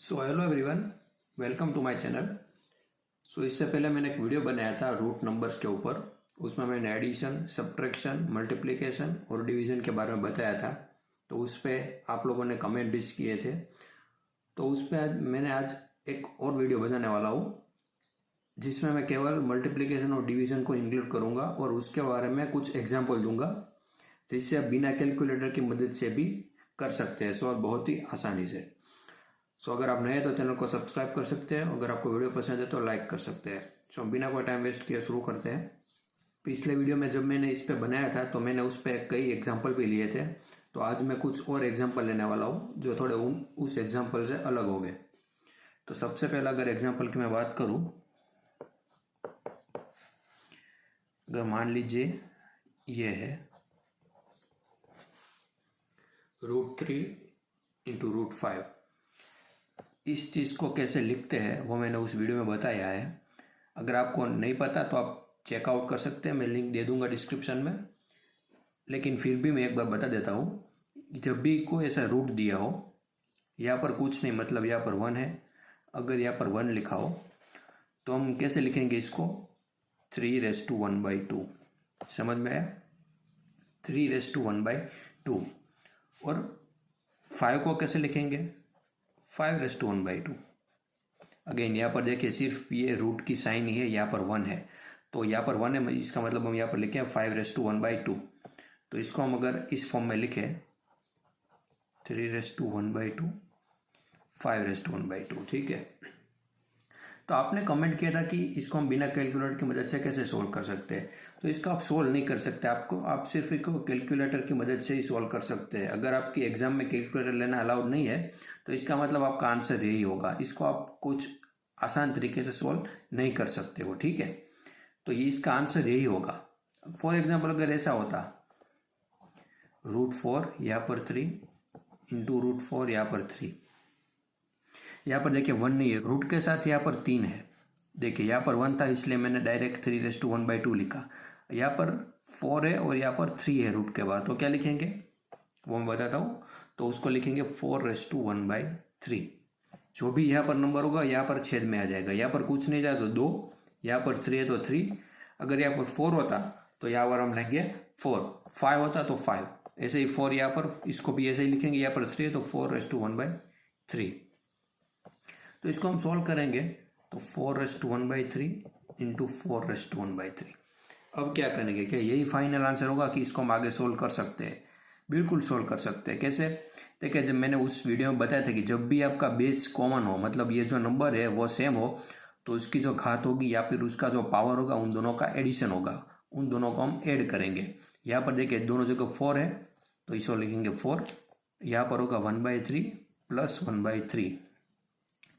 So hello everyone, welcome to my channel. इससे पहले मैंने एक वीडियो बनाया था रूट नंबर्स के ऊपर। उसमें मैंने एडिशन, सब्ट्रैक्शन, मल्टीप्लिकेशन और डिवीजन के बारे में बताया था। तो उस पर आप लोगों ने कमेंट भी किए थे। तो उस पर मैंने आज एक और वीडियो बनाने वाला हूँ जिसमें मैं केवल मल्टीप्लिकेशन और डिवीजन को इंक्लूड करूँगा और उसके बारे में कुछ एग्जाम्पल दूंगा जिससे आप बिना कैलकुलेटर की मदद से भी कर सकते हैं सॉल्व बहुत ही आसानी से। अगर आप नए हैं तो चैनल को सब्सक्राइब कर सकते हैं। अगर आपको वीडियो पसंद है तो लाइक कर सकते हैं। बिना कोई टाइम वेस्ट किए शुरू करते हैं। पिछले वीडियो में जब मैंने इस पे बनाया था तो मैंने उस पर कई एग्जाम्पल भी लिए थे। तो आज मैं कुछ और एग्जाम्पल लेने वाला हूँ जो थोड़े उस एग्जाम्पल से अलग हो गए। तो सबसे पहला अगर एग्जाम्पल की मैं बात करूँ, अगर मान लीजिए ये है √3 × √5। इस चीज़ को कैसे लिखते हैं वो मैंने उस वीडियो में बताया है। अगर आपको नहीं पता तो आप चेकआउट कर सकते हैं, मैं लिंक दे दूंगा डिस्क्रिप्शन में। लेकिन फिर भी मैं एक बार बता देता हूँ, जब भी कोई ऐसा रूट दिया हो, यहाँ पर कुछ नहीं मतलब यहाँ पर 1 है, अगर यहाँ पर 1 लिखा हो तो हम कैसे लिखेंगे इसको, 3⁻1/2। समझ में आया? 3⁻1/2। और 5 को कैसे लिखेंगे, 5⁻1/2। अगेन यहाँ पर देखिए सिर्फ ये रूट की साइन ही है, यहाँ पर 1 है तो यहाँ पर 1 है, इसका मतलब हम यहाँ पर लिखें 5⁻1/2। तो इसको हम अगर इस फॉर्म में लिखें 3⁻1/2 5⁻1/2, ठीक है। तो आपने कमेंट किया था कि इसको हम बिना कैलकुलेटर की मदद से कैसे सोल्व कर सकते हैं। तो इसका आप सोल्व नहीं कर सकते, आप सिर्फ इसको कैलकुलेटर की मदद से ही सोल्व कर सकते हैं। अगर आपकी एग्जाम में कैलकुलेटर लेना अलाउड नहीं है तो इसका मतलब आपका आंसर यही होगा। इसको आप कुछ आसान तरीके से सोल्व नहीं कर सकते हो, ठीक है। तो ये इसका आंसर यही होगा। फॉर एग्जाम्पल अगर ऐसा होता √4 यहाँ पर 3 × √4 यहाँ पर 3, यहाँ पर देखिए 1 नहीं है, रूट के साथ यहाँ पर 3 है। देखिए यहाँ पर 1 था इसलिए मैंने डायरेक्ट 3⁻1/2 लिखा। यहाँ पर 4 है और यहाँ पर 3 है रूट के बाद, तो क्या लिखेंगे वो मैं बताता हूँ। तो उसको लिखेंगे 4⁻1/3। जो भी यहाँ पर नंबर होगा यहाँ पर छेद में आ जाएगा। यहाँ पर कुछ नहीं जाए तो 2, यहाँ पर 3 है तो 3, अगर यहाँ पर 4 होता तो यहाँ पर हम लेंगे 4, 5 होता तो 5, ऐसे ही 4 यहाँ पर, इसको भी ऐसे ही लिखेंगे। यहाँ पर 3 है तो 4⁻1/3। तो इसको हम सॉल्व करेंगे तो 4⁻1/3 × 4⁻1/3। अब क्या करेंगे, क्या यही फाइनल आंसर होगा कि इसको हम आगे सोल्व कर सकते हैं? बिल्कुल सोल्व कर सकते हैं। कैसे? देखिए जब मैंने उस वीडियो में बताया था कि जब भी आपका बेस कॉमन हो, मतलब ये जो नंबर है वो सेम हो, तो उसकी जो घात होगी या फिर उसका जो पावर होगा उन दोनों का एडिशन होगा, उन दोनों को हम ऐड करेंगे। यहाँ पर देखिए दोनों जगह 4 है तो इसको लिखेंगे 4, यहाँ पर होगा 1/3 + 1/3,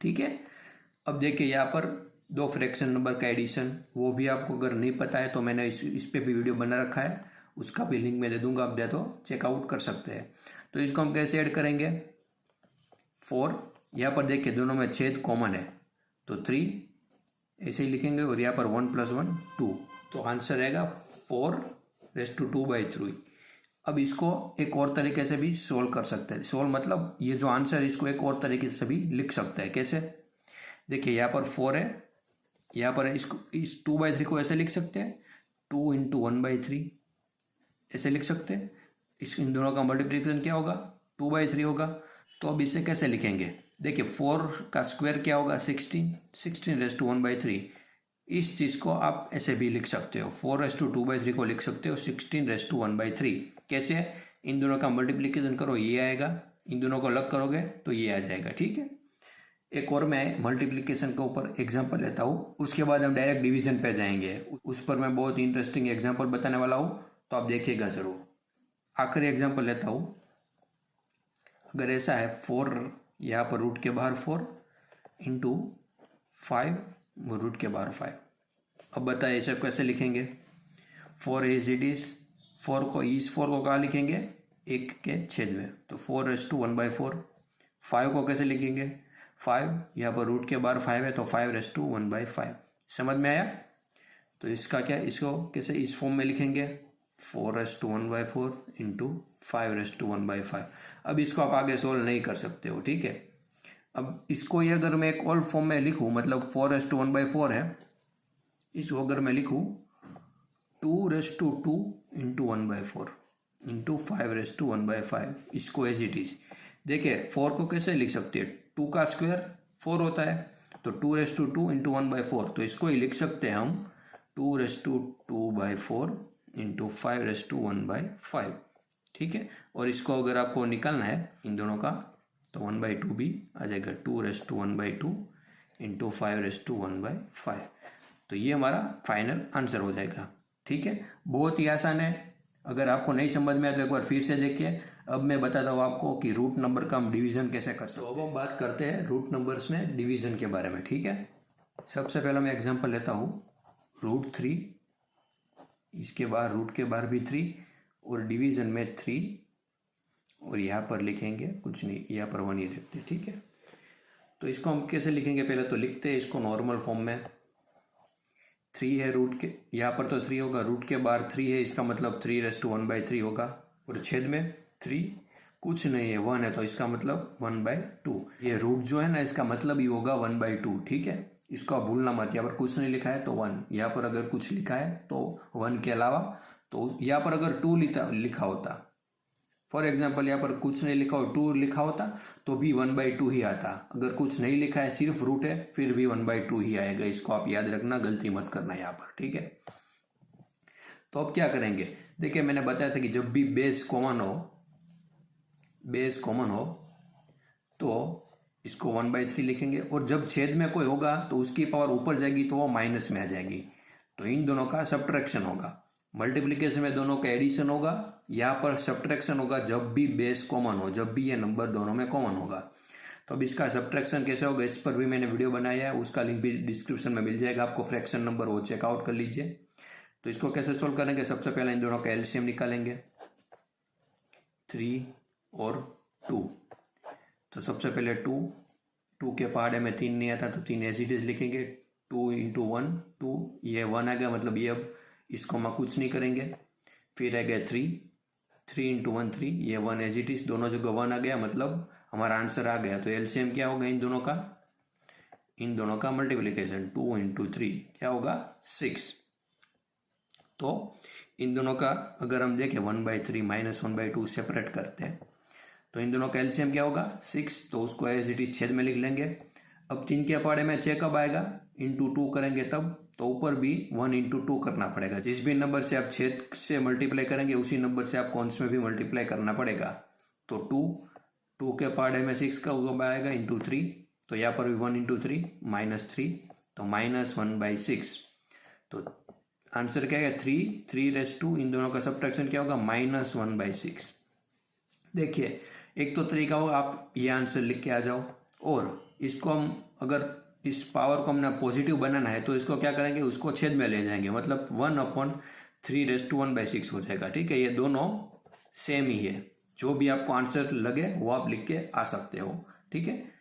ठीक है। अब देखिए यहाँ पर दो फ्रैक्शन नंबर का एडिशन, वो भी आपको अगर नहीं पता है तो मैंने इस पे भी वीडियो बना रखा है, उसका भी लिंक मैं दे दूंगा, आप तो चेकआउट कर सकते हैं। तो इसको हम कैसे ऐड करेंगे, 4, यहाँ पर देखिए दोनों में छेद कॉमन है तो 3 ऐसे ही लिखेंगे और यहाँ पर 1 + 1 2, तो आंसर रहेगा 4⁻2/3। अब इसको एक और तरीके से भी सोल्व कर सकते हैं। सोल्व मतलब ये जो आंसर है इसको एक और तरीके से भी लिख सकते हैं। कैसे? देखिए यहाँ पर 4 है, यहाँ पर इसको इस 2/3 को ऐसे लिख सकते हैं, 2 × 1/3 ऐसे लिख सकते हैं। इन दोनों का मल्टीप्लिकेशन क्या होगा, 2/3 होगा। तो अब इसे कैसे लिखेंगे, देखिए 4 का स्क्वायर क्या होगा, 16⁻1/3। इस चीज़ को आप ऐसे भी लिख सकते हो, 4⁻2/3 को लिख सकते हो 16⁻1/3। कैसे? इन दोनों का मल्टीप्लिकेशन करो ये आएगा, इन दोनों को अलग करोगे तो ये आ जाएगा, ठीक है। एक और मैं मल्टीप्लिकेशन के ऊपर एग्जांपल लेता हूँ, उसके बाद हम डायरेक्ट डिवीजन पे जाएंगे। उस पर मैं बहुत इंटरेस्टिंग एग्जांपल बताने वाला हूँ, तो आप देखिएगा ज़रूर। आखिरी एग्जांपल लेता हूँ। अगर ऐसा है 4 यहाँ पर रूट के बाहर 4 × 5 रूट के बाहर 5। अब बताइए इसे कैसे लिखेंगे, 4 एज इट इज़, 4 को कहाँ लिखेंगे, 1 के छेद में, तो 4⁻1/4। 5 को कैसे लिखेंगे, 5 यहाँ पर रूट के बाहर 5 है तो 5⁻1/5। समझ में आया? तो इसका क्या, इसको कैसे इस फॉर्म में लिखेंगे, 4⁻1/4 × 5⁻1/5। अब इसको आप आगे सोल्व नहीं कर सकते हो, ठीक है। अब इसको ये अगर मैं एक ऑल फॉर्म में लिखूँ, मतलब 4:1/4 है, इसको अगर मैं लिखूँ 2:2 इंटू 1/4 इंटू 5:1/5, इसको एज इट इज। देखिए 4 को कैसे लिख सकते हैं, 2 का स्क्वायर 4 होता है, तो 2:2 इंटू 1/4, तो इसको ही लिख सकते हैं हम 2:2/4 इंटू 5:1/5। ठीक है, और इसको अगर आपको निकालना है इन दोनों का, तो 1/2 भी आ जाएगा, 2:1/2 इंटू 5:1/5। तो ये हमारा फाइनल आंसर हो जाएगा। ठीक है, बहुत ही आसान है। अगर आपको नहीं समझ में आए तो एक बार फिर से देखिए। अब मैं बताता हूँ आपको कि रूट नंबर का हम डिवीज़न कैसे कर सकते हैं। तो अब हम बात करते हैं रूट नंबर्स में डिवीज़न के बारे में। ठीक है, सबसे पहला मैं एग्जांपल लेता हूँ √3, इसके बाहर रूट के बाहर भी 3 और डिवीज़न में 3, और यहाँ पर लिखेंगे कुछ नहीं, यहाँ पर 1 ही रखते। ठीक है, तो इसको हम कैसे लिखेंगे, पहले तो लिखते हैं इसको नॉर्मल फॉर्म में। 3 है रूट के, यहाँ पर तो 3 होगा, रूट के बाहर 3 है, इसका मतलब 3:1/3 होगा, और छेद में 3 कुछ नहीं है, 1 है, तो इसका मतलब 1/2। ये रूट जो है ना, इसका मतलब ही होगा 1/2। ठीक है, इसको आप भूलना मत। यहाँ पर कुछ नहीं लिखा है तो 1, यहाँ पर अगर कुछ लिखा है तो 1 के अलावा, तो यहाँ पर अगर 2 लिखा होता, फॉर एग्जाम्पल यहाँ पर कुछ नहीं लिखा हो, 2 लिखा होता तो भी 1/2 ही आता। अगर कुछ नहीं लिखा है, सिर्फ रूट है, फिर भी 1/2 ही आएगा। इसको आप याद रखना, गलती मत करना यहाँ पर। ठीक है, तो अब क्या करेंगे, देखिए मैंने बताया था कि जब भी बेस कॉमन हो तो इसको 1/3 लिखेंगे, और जब छेद में कोई होगा तो उसकी पावर ऊपर जाएगी तो वो माइनस में आ जाएगी, तो इन दोनों का सब्ट्रैक्शन होगा। मल्टीप्लिकेशन में दोनों का एडिशन होगा, यहाँ पर सब्ट्रैक्शन होगा जब भी बेस कॉमन हो, जब भी ये नंबर दोनों में कॉमन होगा। तो अब इसका सब्ट्रैक्शन कैसे होगा, इस पर भी मैंने वीडियो बनाया है, उसका लिंक भी डिस्क्रिप्शन में मिल जाएगा आपको, फ्रैक्शन नंबर, वो चेकआउट कर लीजिए। तो इसको कैसे सोल्व करेंगे, सबसे पहले इन दोनों का एलसीएम निकालेंगे, 3 और 2। तो सबसे पहले 2 के पहाड़े में 3 नहीं आता, तो 3 एज इट इज लिखेंगे, 2 इंटू 1 2, ये 1 आ गया, मतलब ये अब इसको हम कुछ नहीं करेंगे। फिर आ गया 3 इंटू 1 3, ये 1 एज इट इज, दोनों जगह 1 आ गया, मतलब हमारा आंसर आ गया। तो एलसीएम क्या होगा इन दोनों का मल्टीप्लिकेशन, 2 इंटू 3 क्या होगा 6। तो इन दोनों का अगर हम देखें 1/3 माइनस 1/2 सेपरेट करते हैं, तो इन दोनों का एलसीएम क्या होगा 6, तो उसको एज इट इज छेद में लिख लेंगे। अब 3 के पहाड़े में 6 कब आएगा, इंटू 2 करेंगे तब, तो ऊपर भी 1 इंटू 2 करना पड़ेगा। जिस भी नंबर से आप छेद से मल्टीप्लाई करेंगे उसी नंबर से आपको अंश में भी मल्टीप्लाई करना पड़ेगा। तो 2 के पहाड़े में 6 कब आएगा, इंटू 3, तो यहाँ पर भी 1 इंटू 3 -3, तो -1/6। तो आंसर क्या है 3 इन दोनों का सब्ट्रैक्शन क्या होगा -1/6। देखिए एक तो तरीका होगा, आप ये आंसर लिख के आ जाओ, और इसको हम अगर इस पावर को हमने पॉजिटिव बनाना है तो इसको क्या करेंगे, उसको छेद में ले जाएंगे, मतलब 1/3 हो जाएगा। ठीक है, ये दोनों सेम ही है, जो भी आपको आंसर लगे वो आप लिख के आ सकते हो। ठीक है,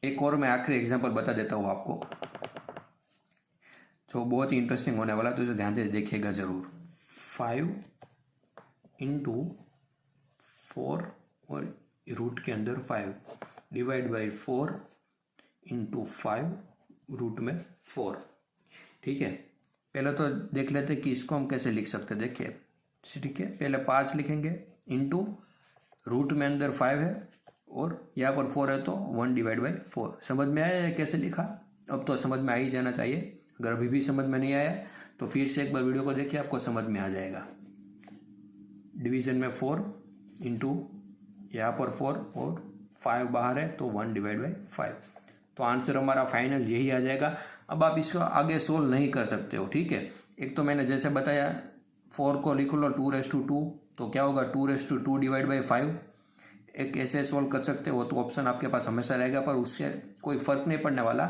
एक और मैं आखिरी एग्जांपल बता देता हूँ आपको, जो बहुत ही इंटरेस्टिंग होने वाला है, तो ध्यान से देखिएगा जरूर। 5 इंटू 4 और रूट के अंदर 5 डिवाइड बाई 4 इंटू 5 रूट में 4। ठीक है, पहले तो देख लेते कि इसको हम कैसे लिख सकते हैं। देखिए ठीक है, पहले 5 लिखेंगे इंटू रूट में अंदर 5 है और यहाँ पर 4 है, तो 1 डिवाइड बाई 4। समझ में आया कैसे लिखा, अब तो समझ में आ ही जाना चाहिए। अगर अभी भी समझ में नहीं आया तो फिर से एक बार वीडियो को देखिए, आपको समझ में आ जाएगा। डिवीजन में 4 इंटू यहाँ पर 4 और 5 बाहर है, तो 1 डिवाइड बाई 5। तो आंसर हमारा फाइनल यही आ जाएगा। अब आप इसको आगे सोल्व नहीं कर सकते हो। ठीक है, एक तो मैंने जैसे बताया 4 को लिख लो 2/2, तो क्या होगा 2/2 डिवाइड बाई 5। एक ऐसे सोल्व कर सकते हो, तो ऑप्शन आपके पास हमेशा रहेगा, पर उससे कोई फर्क नहीं पड़ने वाला।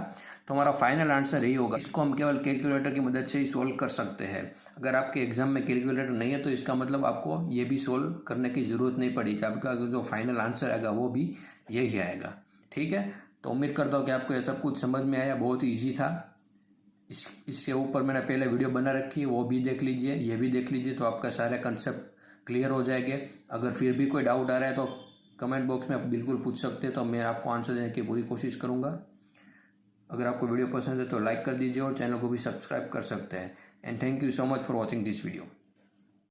तो हमारा फाइनल आंसर यही होगा। इसको हम केवल कैलकुलेटर की मदद से ही सोल्व कर सकते हैं। अगर आपके एग्जाम में कैलकुलेटर नहीं है तो इसका मतलब आपको ये भी सोल्व करने की ज़रूरत नहीं पड़ेगी, आपका जो फाइनल आंसर आएगा वो भी यही आएगा। ठीक है, तो उम्मीद करता हूँ कि आपको ये सब कुछ समझ में आया, बहुत ही ईजी था। इससे ऊपर मैंने पहले वीडियो बना रखी है, वो भी देख लीजिए, ये भी देख लीजिए, तो आपका सारे कंसेप्ट क्लियर हो जाएंगे। अगर फिर भी कोई डाउट आ रहा है तो कमेंट बॉक्स में आप बिल्कुल पूछ सकते हैं, तो मैं आपको आंसर देने की पूरी कोशिश करूँगा। अगर आपको वीडियो पसंद है तो लाइक कर दीजिए और चैनल को भी सब्सक्राइब कर सकते हैं। And thank you so much for watching this video.